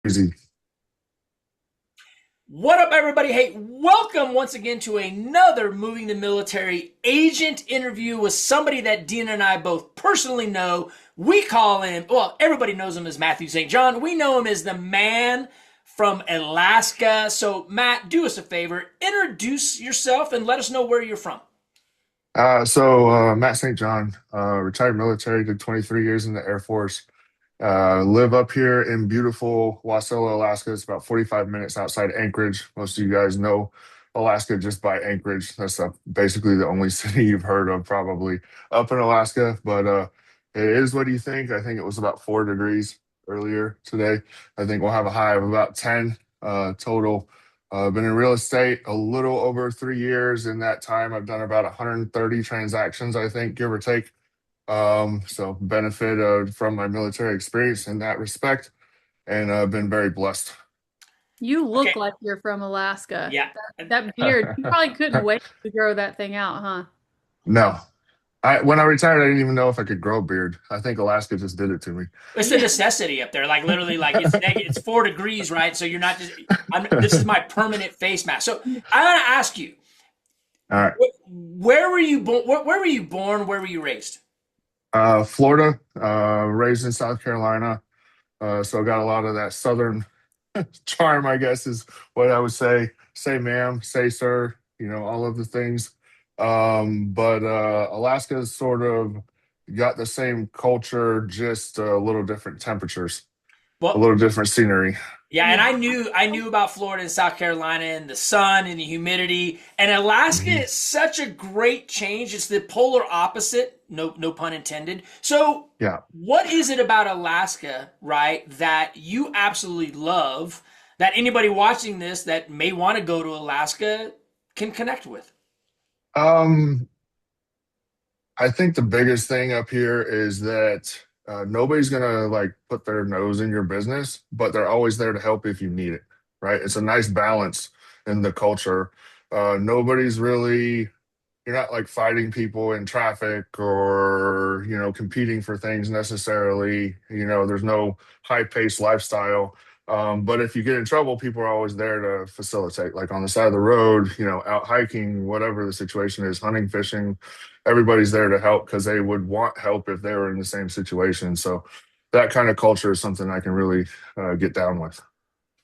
Easy. What up, everybody? Hey, welcome once again to another Moving the Military agent interview with somebody that Dean and I both personally know. We call him, well, everybody knows him as Matthew St. John. We know him as the man from Alaska. So, Matt, do us a favor, introduce yourself and let us know where you're from. Matt St. John, retired military, did 23 years in the Air Force. Live up here in beautiful Wasilla, Alaska. It's about 45 minutes outside Anchorage. Most of you guys know Alaska just by Anchorage. That's basically the only city you've heard of probably up in Alaska. But it is what you think. I think it was about 4 degrees earlier today. I think we'll have a high of about 10 total. Been in real estate a little over 3 years. In that time, I've done about 130 transactions, I think, give or take. So benefit from my military experience in that respect, and I've been very blessed. You look Okay, like you're from Alaska. yeah. That beard, you probably couldn't wait to grow that thing out, huh? No, I when I retired, I didn't even know if I could grow a beard. I think Alaska just did it to me. It's a Yeah. necessity up there. Like literally, like it's 4 degrees, right? So you're not just. This is my permanent face mask. So I want to ask you, All right, where were you born? Where were you born? Where were you raised? Florida, raised in South Carolina, so got a lot of that southern charm, I guess, is what I would say. Say ma'am, say sir, all of the things. But Alaska's sort of got the same culture, just a little different temperatures, a Well, little different scenery. yeah, and Yeah. I knew about Florida and South Carolina and the sun and the humidity. And Alaska Mhm. is such a great change. It's the polar opposite. No pun intended. So, Yeah. what is it about Alaska, right, that you absolutely love that anybody watching this that may want to go to Alaska can connect with? Um, I think the biggest thing up here is that nobody's gonna like put their nose in your business, but they're always there to help if you need it, right? It's a nice balance in the culture. Nobody's really, you're not like fighting people in traffic or, competing for things necessarily. There's no high-paced lifestyle. But if you get in trouble, people are always there to facilitate, like on the side of the road, out hiking, whatever the situation is, hunting, fishing, everybody's there to help because they would want help if they were in the same situation. So that kind of culture is something I can really get down with.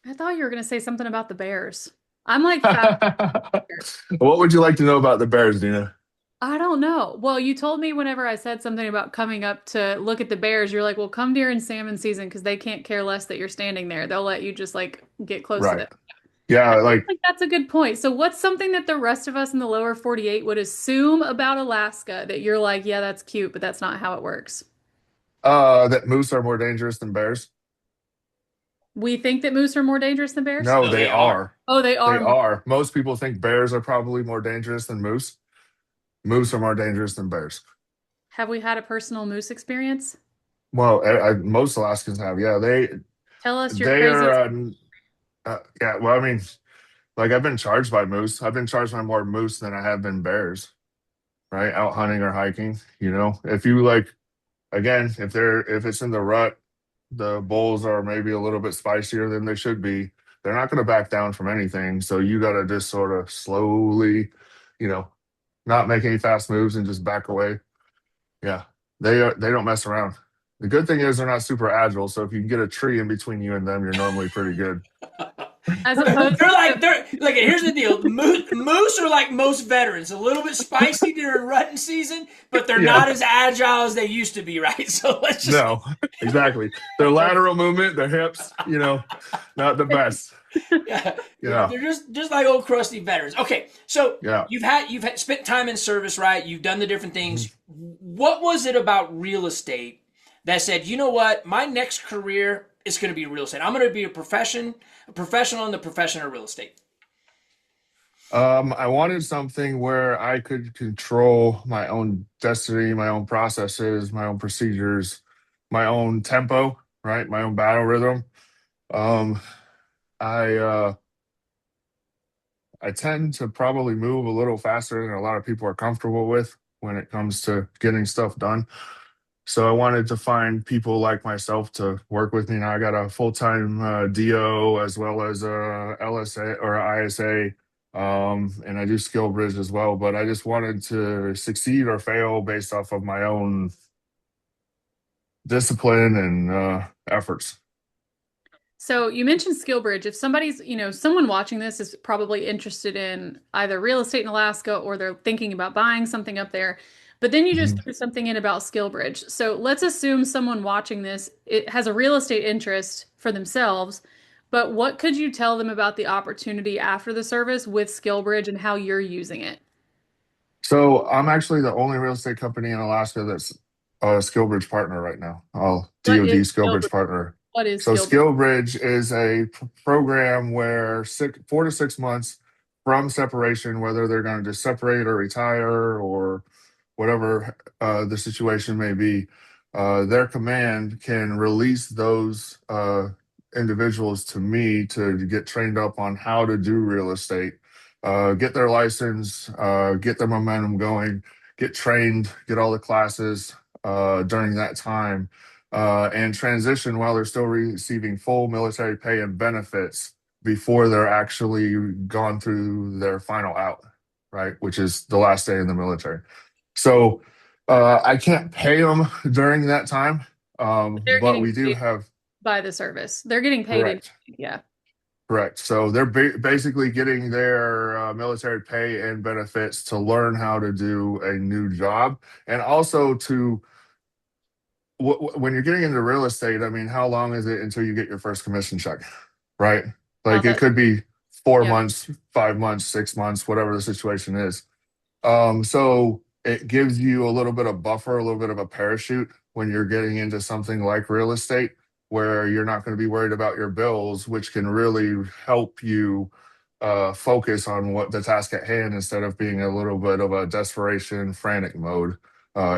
I thought you were going to say something about the bears. I'm like fascinated. What would you like to know about the Bears, Dina? I don't know. Well, you told me whenever I said something about coming up to look at the bears, you're like, well, come during salmon season because they can't care less that you're standing there. They'll let you just like get close to Right. them. Yeah, I feel like like that's a good point. So, what's something that the rest of us in the lower 48 would assume about Alaska that you're like, yeah, that's cute, but that's not how it works? that moose are more dangerous than bears. We think that moose are more dangerous than bears? No, No, they they are. are. Oh, they They are more. are. Most people think bears are probably more dangerous than moose. Moose are more dangerous than bears. Have we had a personal moose experience? Well, most Alaskans have. Yeah, they Tell us your they are. craziest. Yeah. Well, I mean, like I've been charged by moose. I've been charged by more moose than I have been bears. Right, out hunting or hiking. If you like, again, if it's in the rut, the bulls are maybe a little bit spicier than they should be. They're not going to back down from anything. So you got to just sort of slowly, you know, not make any fast moves and just back away. Yeah, they don't mess around. The good thing is they're not super agile. So if you can get a tree in between you and them, you're normally pretty good. As opposed to, They're like here's the deal. Moose are like most veterans, a little bit spicy during rutting season, but they're Yeah, not as agile as they used to be, right? So let's just no, exactly. Their lateral movement, their hips, not the best. yeah, Yeah, they're just like old crusty veterans. Okay, so yeah. you've had spent time in service, right? You've done the different things. What was it about real estate that said, you know what, my next career is going to be real estate. I'm going to be a professional in the profession of real estate. I wanted something where I could control my own destiny, my own processes, my own procedures, my own tempo, right? My own battle rhythm. Um, I tend to probably move a little faster than a lot of people are comfortable with when it comes to getting stuff done. So I wanted to find people like myself to work with me. Now I got a full-time DO as well as a LSA or ISA, and I do SkillBridge as well. But I just wanted to succeed or fail based off of my own discipline and efforts. So you mentioned SkillBridge. If somebody's, someone watching this is probably interested in either real estate in Alaska or they're thinking about buying something up there, but then you just Mhm. threw something in about SkillBridge. So let's assume someone watching this it has a real estate interest for themselves, but what could you tell them about the opportunity after the service with SkillBridge and how you're using it? So I'm actually the only real estate company in Alaska that's a SkillBridge partner right now. What DoD is SkillBridge SkillBridge? partner. What is So SkillBridge? SkillBridge is a program where 4 to 6 months from separation, whether they're going to just separate or retire or whatever the situation may be, their command can release those individuals to me to get trained up on how to do real estate, get their license, get their momentum going, get trained, get all the classes during that time, and transition while they're still receiving full military pay and benefits before they're actually gone through their final out, right? Which is the last day in the military. So I can't pay them during that time, They're but getting we do paid have, by the service. They're getting paid in, correct. yeah. Correct. So they're basically getting their military pay and benefits to learn how to do a new job, and also to when you're getting into real estate. I mean, how long is it until you get your first commission check, right? Wow, Like it that, could be four yeah. months, 5 months, 6 months, whatever the situation is. So it gives you a little bit of buffer, a little bit of a parachute when you're getting into something like real estate, where you're not going to be worried about your bills, which can really help you focus on what the task at hand instead of being a little bit of a desperation, frantic mode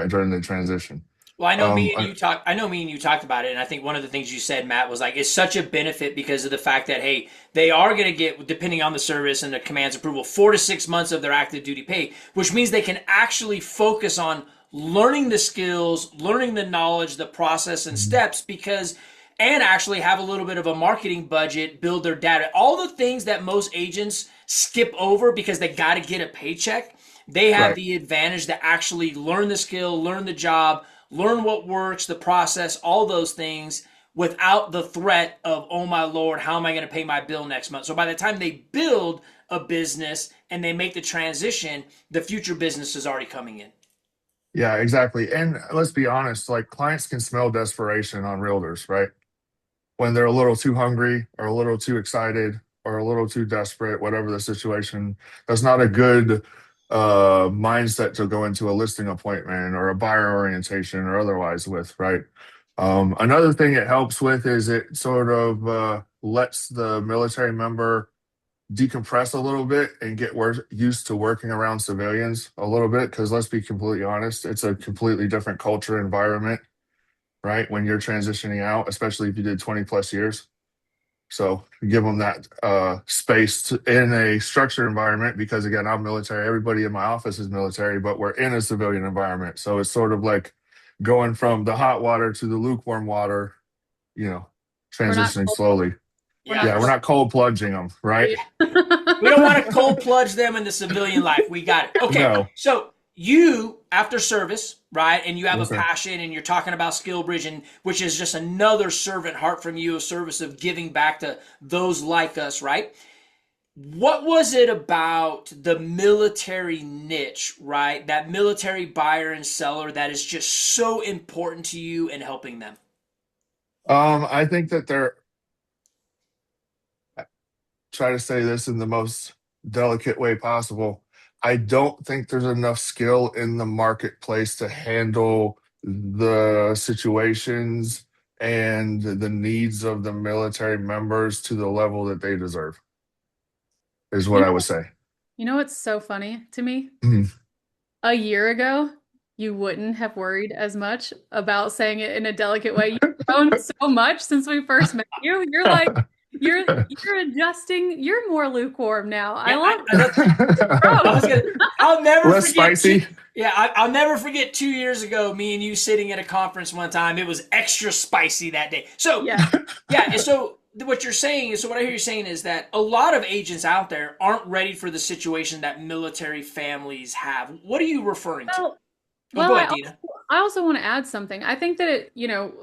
during the transition. Well, Um, I- I know me and you talked about it, and I think one of the things you said, Matt, was like it's such a benefit because of the fact that hey, they are going to get, depending on the service and the command's approval, 4 to 6 months of their active duty pay, which means they can actually focus on learning the skills, learning the knowledge, the process and steps, because and actually have a little bit of a marketing budget, build their data, all the things that most agents skip over because they got to get a paycheck. They have right. the advantage to actually learn the skill, learn the job, learn what works, the process, all those things without the threat of, oh my Lord, how am I going to pay my bill next month? So by the time they build a business and they make the transition, the future business is already coming in. Yeah, exactly. And let's be honest, like clients can smell desperation on realtors, right? When they're a little too hungry or a little too excited or a little too desperate, whatever the situation. That's not a good mindset to go into a listing appointment or a buyer orientation or otherwise with, right? Another thing it helps with is it sort of lets the military member decompress a little bit and get used to working around civilians a little bit. Because let's be completely honest, it's a completely different culture environment, right? When you're transitioning out, especially if you did 20 plus years. So give them that space in a structured environment, because again, I'm military. Everybody in my office is military, but we're in a civilian environment. So it's sort of like going from the hot water to the lukewarm water, you know, We're not transitioning cold, slowly. we're Yeah. not Yeah, we're cold. not cold plunging them, right? We don't want to cold plunge them into civilian life. We got it. Okay. No. So you, after service, right, and you have a Yes, sir. passion and you're talking about SkillBridge, and which is just another servant heart from you, a service of giving back to those like us, right? What was it about the military niche, right? That military buyer and seller that is just so important to you in helping them? I think that they're try to say this in the most delicate way possible. I don't think there's enough skill in the marketplace to handle the situations and the needs of the military members to the level that they deserve, is You what I would know, say. you know what's so funny to me? Mhm. A year ago, you wouldn't have worried as much about saying it in a delicate way. You've grown so much since we first met you. You're like You're adjusting. You're more lukewarm now. I Yeah, love I, I was growth. gonna. I'll never Less forget. spicy. Yeah, I'll never forget 2 years ago, me and you sitting at a conference one time. It was extra spicy that day. So, Yeah. yeah. So what you're saying is, so what I hear you saying is that a lot of agents out there aren't ready for the situation that military families have. What are you referring to? Well, Oh, well, go ahead, Dina. I also want to add something. I think that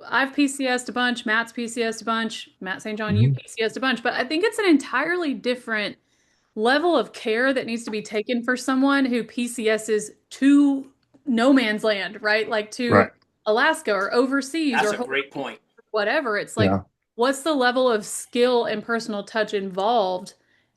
I've PCSed a bunch, Matt's PCSed a bunch, Matt St. John, you Mhm. PCSed a bunch, but I think it's an entirely different level of care that needs to be taken for someone who PCSs to no man's land, right? Like to Right. Alaska or overseas That's or a great point. whatever. It's like, Yeah. what's the level of skill and personal touch involved,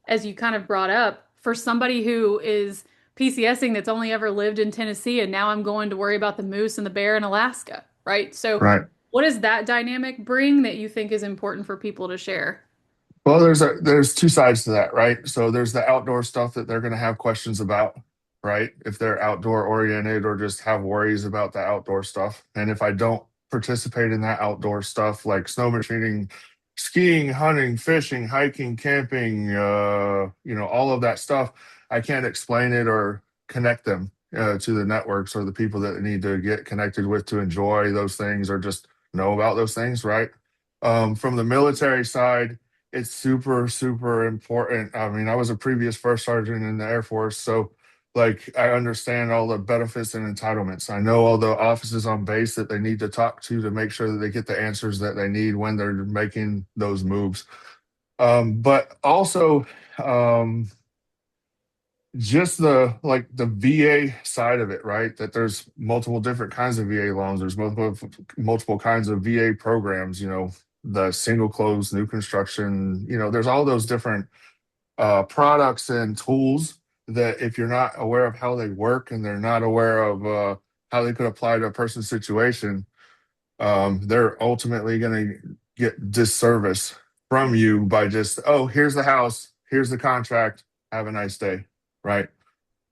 as you kind of brought up, for somebody who is PCSing that's only ever lived in Tennessee and now I'm going to worry about the moose and the bear in Alaska, right? So, Right. what does that dynamic bring that you think is important for people to share? Well, there's two sides to that, right? So there's the outdoor stuff that they're going to have questions about, right? If they're outdoor oriented or just have worries about the outdoor stuff. And if I don't participate in that outdoor stuff like snow machining, skiing, hunting, fishing, hiking, camping, all of that stuff, I can't explain it or connect them to the networks or the people that they need to get connected with to enjoy those things or just know about those things, right? From the military side, it's super, super important. I mean, I was a previous first sergeant in the Air Force, so like I understand all the benefits and entitlements. I know all the officers on base that they need to talk to make sure that they get the answers that they need when they're making those moves. But also, um, just the VA side of it, right? That there's multiple different kinds of VA loans. There's multiple kinds of VA programs. The single close, new construction. There's all those different products and tools that if you're not aware of how they work and they're not aware of how they could apply to a person's situation, they're ultimately going to get disservice from you by just, oh, here's the house, here's the contract, have a nice day, right?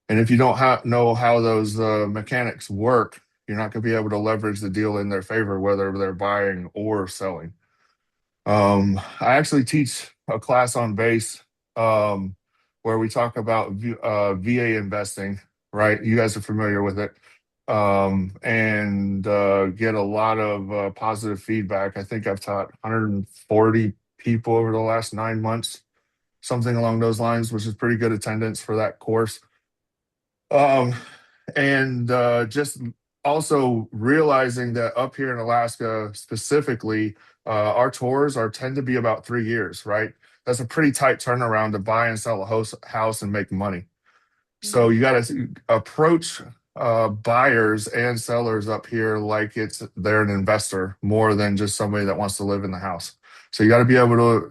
And if you don't know how those mechanics work, you're not going to be able to leverage the deal in their favor, whether they're buying or selling. I actually teach a class on base where we talk about VA investing, right? You guys are familiar with it, and get a lot of positive feedback. I think I've taught 140 people over the last 9 months, something along those lines, which is pretty good attendance for that course. Um, and just also realizing that up here in Alaska specifically, our tours are tend to be about 3 years, right? That's a pretty tight turnaround to buy and sell a house and make money. So you got to approach buyers and sellers up here like they're an investor more than just somebody that wants to live in the house. So you got to be able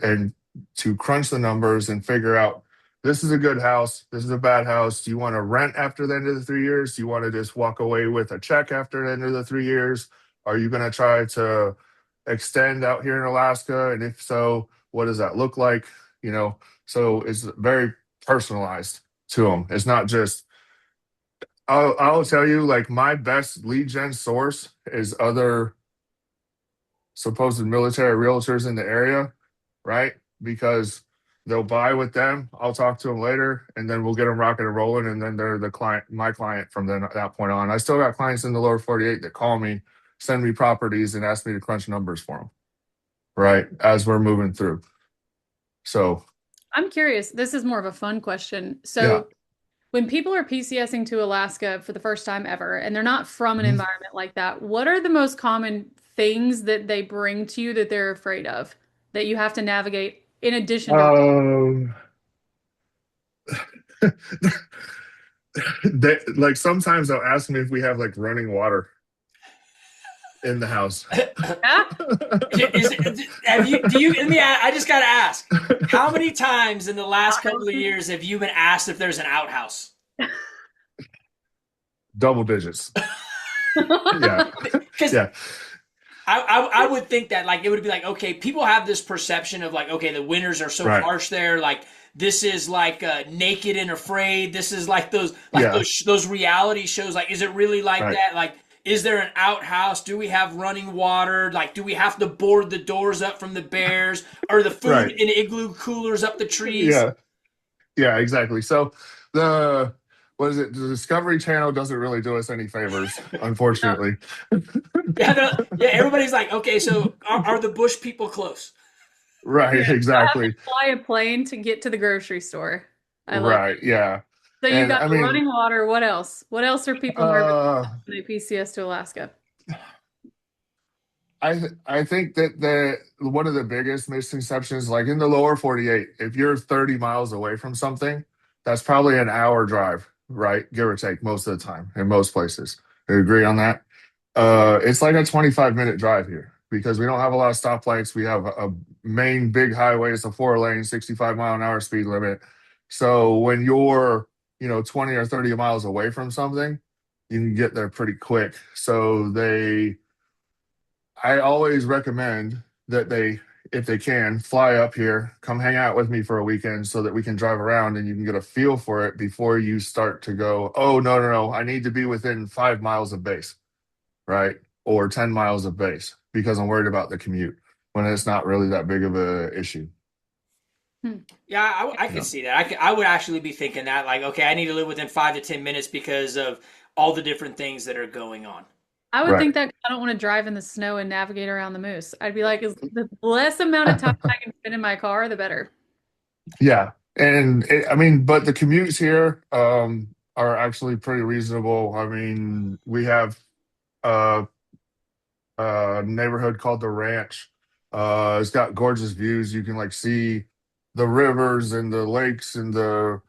to crunch the numbers and figure out this is a good house, this is a bad house. Do you want to rent after the end of the 3 years? Do you want to just walk away with a check after the end of the 3 years? Are you going to try to extend out here in Alaska? And if so, what does that look like? So it's very personalized to them. It's not just, I'll tell you, like my best lead gen source is other supposed military realtors in the area, right? Because they'll buy with them. I'll talk to them later, and then we'll get them rocking and rolling, and then they're the client, my client from then that point on. I still got clients in the lower 48 that call me, send me properties, and ask me to crunch numbers for them, right? As we're moving through. So I'm curious. This is more of a fun question. yeah. So, when people are PCSing to Alaska for the first time ever, and they're not from an Mhm. environment like that, what are the most common things that they bring to you that they're afraid of, that you have to navigate in addition to? Um, like sometimes they'll ask me if we have like running water in the house. Yeah? Have you? Do you? Let me. I just got to ask. How many times in the last couple of years have you been asked if there's an outhouse? Double digits. Yeah. Because Yeah. I would think that like it would be like, okay, people have this perception of like, okay, the winters are so Right. harsh there, like this is like Naked and Afraid, this is like those Yeah. those reality shows, like is it really like Right. that, like Is there an outhouse? Do we have running water? Like, do we have to board the doors up from the bears? Or the food Right. in igloo coolers up the trees? Yeah. Yeah, exactly. So the what is it? The Discovery Channel doesn't really do us any favors, No, unfortunately. Yeah, everybody's like, okay, so are the bush people close? Right, I have to exactly. fly a plane to get to the grocery store. I love Right, yeah. So you And got I the mean, running water. What else? What else are people nervous uh about when they PCS to Alaska? I think that one of the biggest misconceptions, like in the lower 48, if you're 30 miles away from something, that's probably an hour drive, right? Give or take most of the time in most places. You agree on that? It's like a 25-minute drive here because we don't have a lot of stoplights. We have a main big highway. It's a 4 lane, 65-mile-an-hour speed limit. So when you're, 20 or 30 miles away from something, you can get there pretty quick. I always recommend that if they can, fly up here, come hang out with me for a weekend so that we can drive around and you can get a feel for it before you start to go, oh, no, no, no, I need to be within 5 miles of base, right? Or 10 miles of base because I'm worried about the commute when it's not really that big of a issue. Hmm. Yeah, I You could know? see that. I would actually be thinking that, like, okay, I need to live within 5 to 10 minutes because of all the different things that are going on. I would Right. think that 'cause I don't want to drive in the snow and navigate around the moose. I'd be like, is the less amount of time I can spend in my car, the better. Yeah. And I mean, but the commutes here are actually pretty reasonable. I mean, we have uh neighborhood called the Ranch. It's got gorgeous views. You can like see the rivers and the lakes and the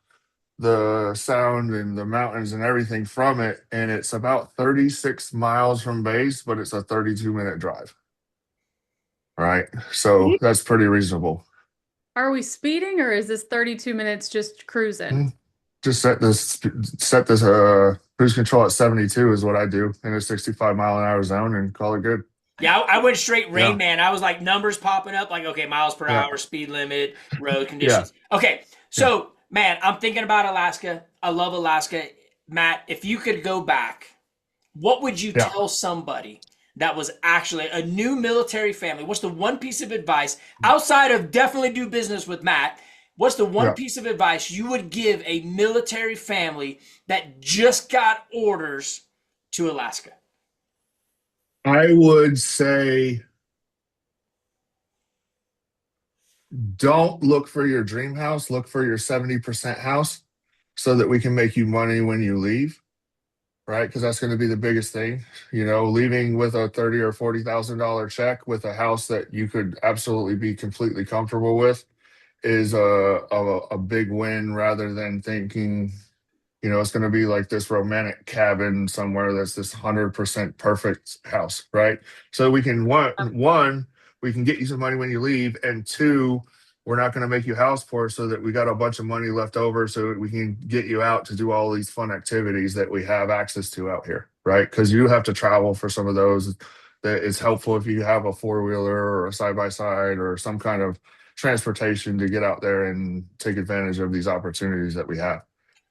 sound and the mountains and everything from it. And it's about 36 miles from base, but it's a 32-minute drive. Right. So that's pretty reasonable. Are we speeding or is this 32 minutes just cruising? Hmm. Just set this cruise control at 72 is what I do in a 65-mile-an-hour zone and call it good. Yeah, I went straight Rain Yeah. Man. I was like numbers popping up, like, okay, miles per Yeah. hour, speed limit, road Yeah. conditions. Okay, Yeah. so man, I'm thinking about Alaska. I love Alaska. Matt, if you could go back, what would you Yeah. tell somebody that was actually a new military family? What's the one piece of advice outside of definitely do business with Matt? What's the one Yeah. piece of advice you would give a military family that just got orders to Alaska? I would say don't look for your dream house, look for your 70% house so that we can make you money when you leave, right? Because that's going to be the biggest thing. Leaving with a 30 or $40,000 check with a house that you could absolutely be completely comfortable with is a big win rather than thinking, it's going to be like this romantic cabin somewhere that's this 100% perfect house, right? So we can one, we can get you some money when you leave, and two, we're not going to make you house poor so that we got a bunch of money left over so we can get you out to do all these fun activities that we have access to out here, right? Because you have to travel for some of those. That it's helpful if you have a four-wheeler or a side-by-side or some kind of transportation to get out there and take advantage of these opportunities that we have.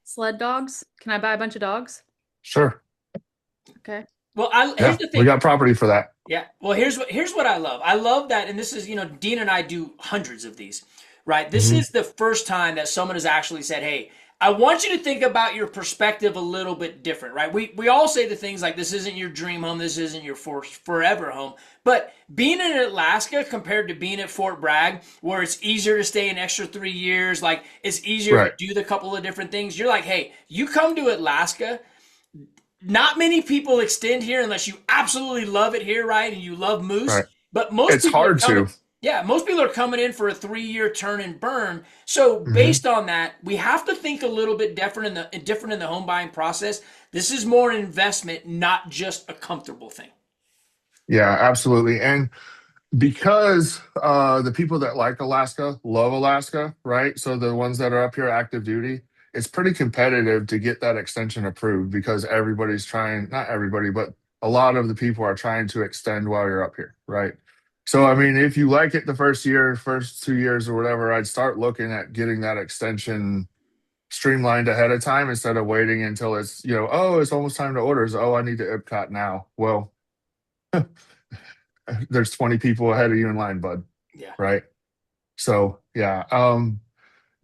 Sled dogs? Can I buy a bunch of dogs? Sure. Okay. Well, here's Yeah, the we thing. got property for that. Yeah. Well, here's what I love. I love that, and this is, Dean and I do hundreds of these, right? This Hmm. is the first time that someone has actually said, "Hey, I want you to think about your perspective a little bit different," right? We all say the things like, "This isn't your dream home. This isn't your forever home." But being in Alaska compared to being at Fort Bragg, where it's easier to stay an extra 3 years, like it's easier to Right, do the couple of different things. You're like, "Hey, you come to Alaska." Not many people extend here unless you absolutely love it here, right? And you love moose. right. But most It's people are hard coming, to. yeah, most people are coming in for a 3 year turn and burn. So Hmm. based on that, we have to think a little bit different in the home buying process. This is more an investment, not just a comfortable thing. Yeah, absolutely. And because the people that like Alaska love Alaska, right? So the ones that are up here active duty, it's pretty competitive to get that extension approved because everybody's trying, not everybody, but a lot of the people are trying to extend while you're up here, right? So, I mean, if you like it the first year, first 2 years or whatever, I'd start looking at getting that extension streamlined ahead of time instead of waiting until it's, oh, it's almost time to order. So, oh, I need to Epcot now. Well, there's 20 people ahead of you in line, bud. Yeah. Right. So yeah.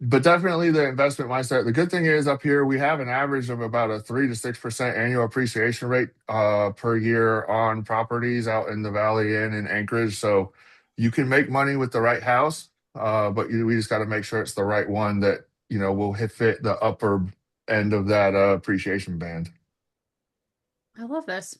But definitely the investment mindset. The good thing is up here we have an average of about a 3 to 6% annual appreciation rate per year on properties out in the Valley Inn in Anchorage. So you can make money with the right house, but we just got to make sure it's the right one that will fit the upper end of that appreciation band. I love this.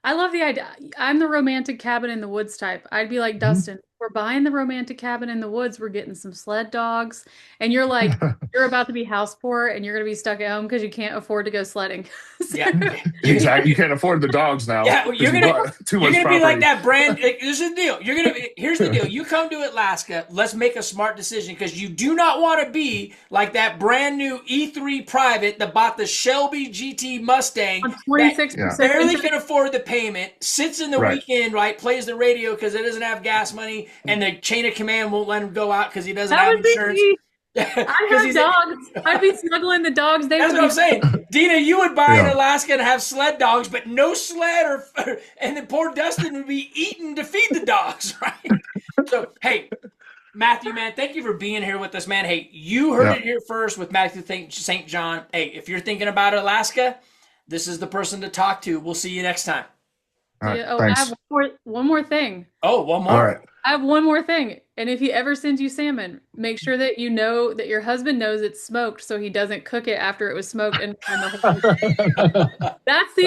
I love the idea. I'm the romantic cabin in the woods type. I'd be like, Dustin, we're buying the romantic cabin in the woods. We're getting some sled dogs. And you're like, you're about to be house poor and you're going to be stuck at home because you can't afford to go sledding. So- Yeah. Exactly. You can't afford the dogs now Yeah, because you bought too you're much gonna be like property. that brand. This is the deal. Here's the deal. You come to Alaska. Let's make a smart decision because you do not want to be like that brand new E3 private that bought the Shelby GT Mustang On that 26% barely interest. can afford the payment, sits in the Right. weekend, right? Plays the radio because it doesn't have gas money, and the chain of command won't let him go out because he doesn't That have would be insurance. me. I'd Because have he's dogs. I'd be snuggling the dogs. They that's would what I'm be. saying. Dina, you would buy in Yeah. Alaska and have sled dogs, but no sled, and then poor Dustin would be eaten to feed the dogs, right? So, hey, Matthew, man, thank you for being here with us, man. Hey, you heard Yeah. it here first with Matthew St. John. Hey, if you're thinking about Alaska, this is the person to talk to. We'll see you next time. All right. Yeah, oh, I have Thanks. one more thing. Oh, one All more. right. I have one more thing. And if he ever sends you salmon, make sure that you know that your husband knows it's smoked so he doesn't cook it after it was smoked and the whole. That's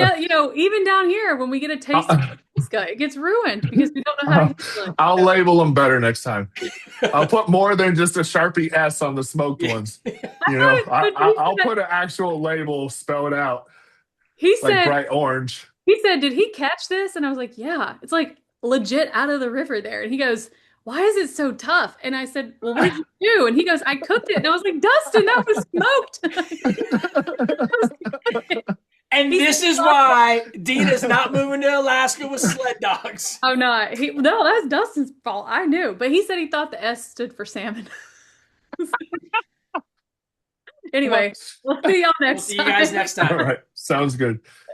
even down here when we get a taste of Alaska, it gets ruined because we don't know how to I'll, handle it. I'll So label them better next time. I'll put more than just a Sharpie S on the smoked ones. I thought it I, but I'll put an actual label spelled out he like said bright orange. he said, "Did he catch this?" And I was like, "Yeah, it's like legit out of the river there." And he goes, "Why is it so tough?" And I said, "Well, what did you do?" And he goes, "I cooked it." And I was like, "Dustin, that was smoked." And He this is said, why Dina's not moving to Alaska with sled dogs. "Oh no, no, that's Dustin's fault. I knew." But he said he thought the S stood for salmon. Anyway, we'll see y'all We'll next see you guys time. next All time. right. Sounds good.